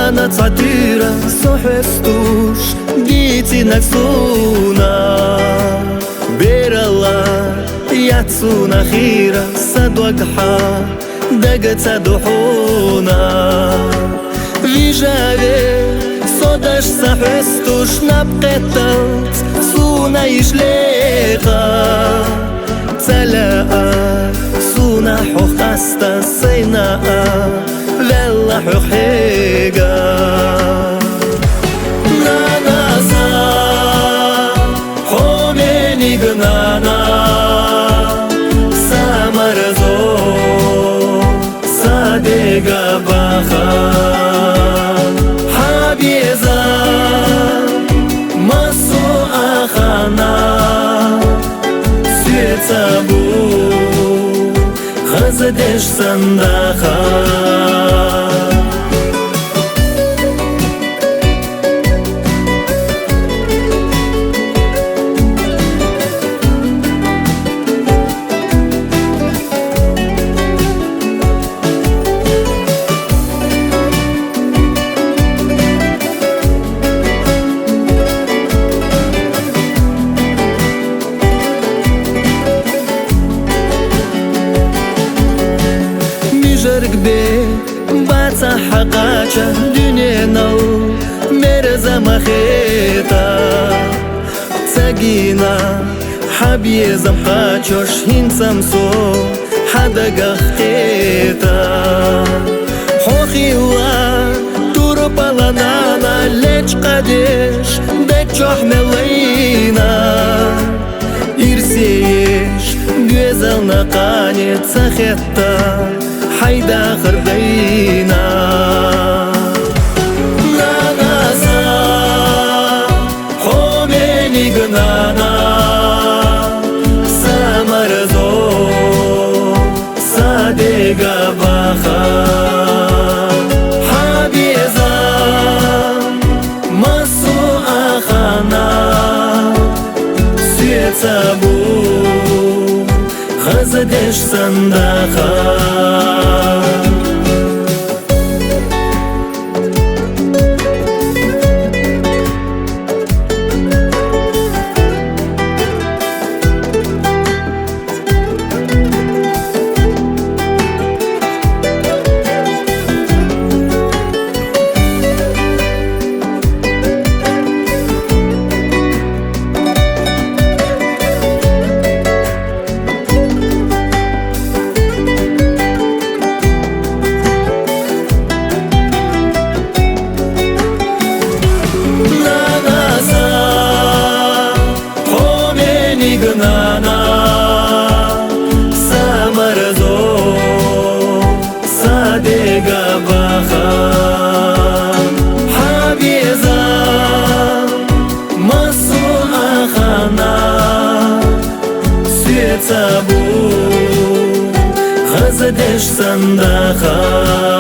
Rana catira sohestush Giti naksuna Berala Yatsuna khira Sadwagha Dagat saduhuna Vijave Sodash sahestush Nabqetat Suna ishleqa Tala'a Suna huqasta Sayna'a Vella huqiga Nanasa Homeni gnana Samarzo Sadega baha Habiza Masu akhana Svetsabu Khazadеш sandaha Bața haqacha Dünenau Merza makheta Tsagina Habiezam qachosh Hinsamso Hadagakheta Hoxiwa Turpalanana Lech qadesh Dechoh melina Irseyesh Güzel naqane Tsakhetta Hayda khardayna Nanasa Homeni gnana Samarzo Sadega baha Habiza Masu akhana Svetsabu Khazadеш sandaha Khazadеш sandaha